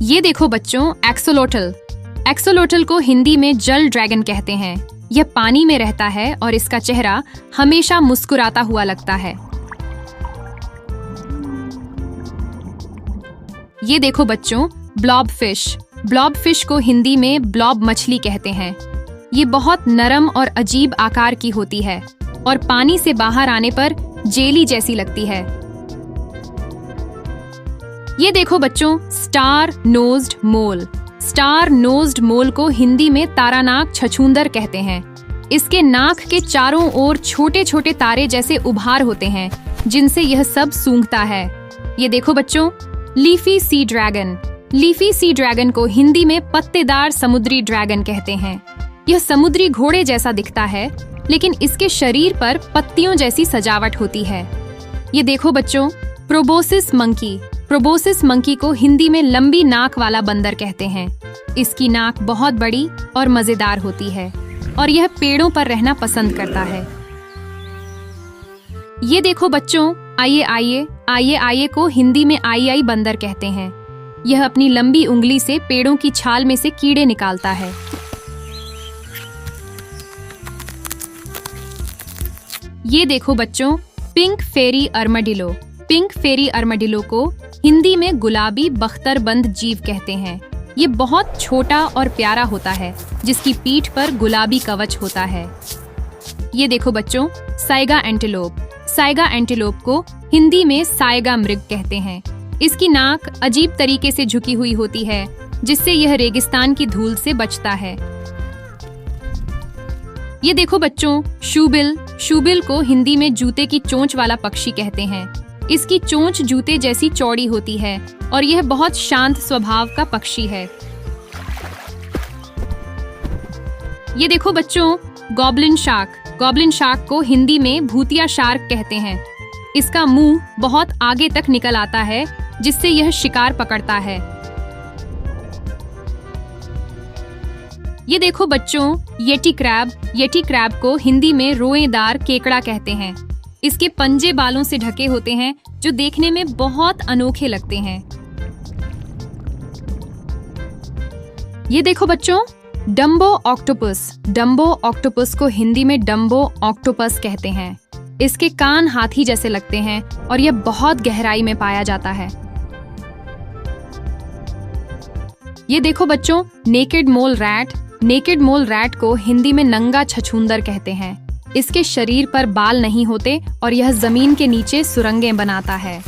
ये देखो बच्चों, एक्सोलोटल। एक्सोलोटल को हिंदी में जल ड्रैगन कहते हैं। यह पानी में रहता है और इसका चेहरा हमेशा मुस्कुराता हुआ लगता है। ये देखो बच्चों, ब्लॉब फिश। ब्लॉब फिश को हिंदी में ब्लॉब मछली कहते हैं। ये बहुत नरम और अजीब आकार की होती है और पानी से बाहर आने पर जेली जैसी लगती है। ये देखो बच्चों, स्टार नोज्ड मोल। स्टार नोज्ड मोल को हिंदी में तारानाक छछूंदर कहते हैं। इसके नाक के चारों ओर छोटे छोटे तारे जैसे उभार होते हैं, जिनसे यह सब सूंघता है। ये देखो बच्चों, leafy sea dragon. Leafy sea dragon को हिंदी में पत्तेदार समुद्री ड्रैगन कहते हैं। यह समुद्री घोड़े जैसा दिखता है, लेकिन इसके शरीर पर पत्तियों जैसी सजावट होती है। ये देखो बच्चों, प्रोबोसिस मंकी। प्रोबोसिस मंकी को हिंदी में लंबी नाक वाला बंदर कहते हैं। इसकी नाक बहुत बड़ी और मजेदार होती है और यह पेड़ों पर रहना पसंद करता है। ये देखो बच्चों, आइए आइए आइए आइए को हिंदी में आई आई बंदर कहते हैं। यह अपनी लंबी उंगली से पेड़ों की छाल में से कीड़े निकालता है। ये देखो बच्चों, पिंक फेरी अर्माडिलो। पिंक फेरी अर्माडिलो को हिंदी में गुलाबी बख्तरबंद जीव कहते हैं। ये बहुत छोटा और प्यारा होता है, जिसकी पीठ पर गुलाबी कवच होता है। ये देखो बच्चों, साइगा एंटीलोप। साइगा एंटीलोप को हिंदी में साइगा मृग कहते हैं। इसकी नाक अजीब तरीके से झुकी हुई होती है, जिससे यह रेगिस्तान की धूल से बचता है। ये देखो बच्चों, शूबिल। शूबिल को हिंदी में जूते की चोंच वाला पक्षी कहते हैं। इसकी चोंच जूते जैसी चौड़ी होती है और यह बहुत शांत स्वभाव का पक्षी है। ये देखो बच्चों, गॉब्लिन शार्क। गॉब्लिन शार्क को हिंदी में भूतिया शार्क कहते हैं। इसका मुंह बहुत आगे तक निकल आता है, जिससे यह शिकार पकड़ता है। ये देखो बच्चों, येटी क्रैब। येटी क्रैब को हिंदी में रोएदार केकड़ा कहते हैं। इसके पंजे बालों से ढके होते हैं, जो देखने में बहुत अनोखे लगते हैं। ये देखो बच्चों, डम्बो ऑक्टोपस। डम्बो ऑक्टोपस को हिंदी में डम्बो ऑक्टोपस कहते हैं। इसके कान हाथी जैसे लगते हैं और यह बहुत गहराई में पाया जाता है। ये देखो बच्चों, नेकेड मोल रैट। नेकेड मोल रैट को हिंदी में नंगा छछूंदर कहते हैं। इसके शरीर पर बाल नहीं होते और यह जमीन के नीचे सुरंगें बनाता है।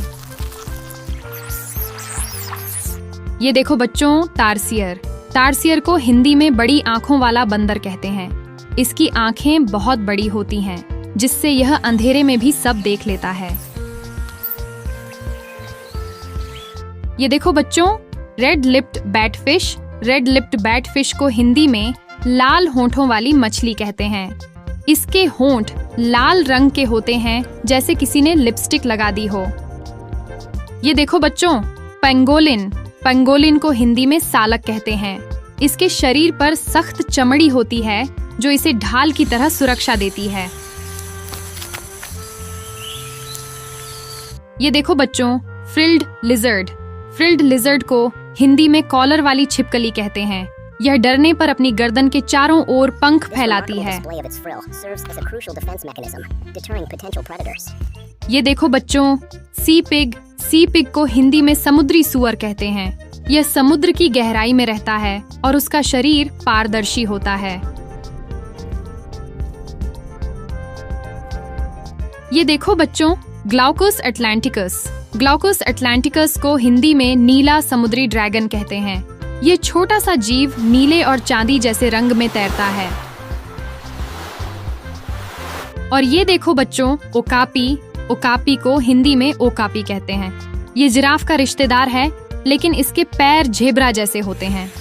ये देखो बच्चों, तारसियर। तारसियर को हिंदी में बड़ी आंखों वाला बंदर कहते हैं। इसकी आंखें बहुत बड़ी होती हैं, जिससे यह अंधेरे में भी सब देख लेता है। ये देखो बच्चों, red lipped batfish. Red lipped batfish को हिंदी में लाल होंठों वाली मछली कहते हैं। इसके होंठ लाल रंग के होते हैं, जैसे किसी ने लिपस्टिक लगा दी हो। ये देखो बच्चों, पेंगोलिन। पेंगोलिन को हिंदी में सालक कहते हैं। इसके शरीर पर सख्त चमड़ी होती है, जो इसे ढाल की तरह सुरक्षा देती है। ये देखो बच्चों, फ्रिल्ड लिजर्ड। फ्रिल्ड लिजर्ड को हिंदी में कॉलर वाली छिपकली कहते हैं। यह डरने पर अपनी गर्दन के चारों ओर पंख फैलाती है। ये देखो बच्चों, सी पिग। सी पिग को हिंदी में समुद्री सूअर कहते हैं। यह समुद्र की गहराई में रहता है और उसका शरीर पारदर्शी होता है। ये देखो बच्चों, ग्लाउकस एटलांटिकस। ग्लाउकस एटलांटिकस को हिंदी में नीला समुद्री ड्रैगन कहते हैं। यह छोटा सा जीव नीले और चांदी जैसे रंग में तैरता है। और ये देखो बच्चों, ओकापी। ओकापी को हिंदी में ओकापी कहते हैं। ये जिराफ का रिश्तेदार है, लेकिन इसके पैर झेब्रा जैसे होते हैं।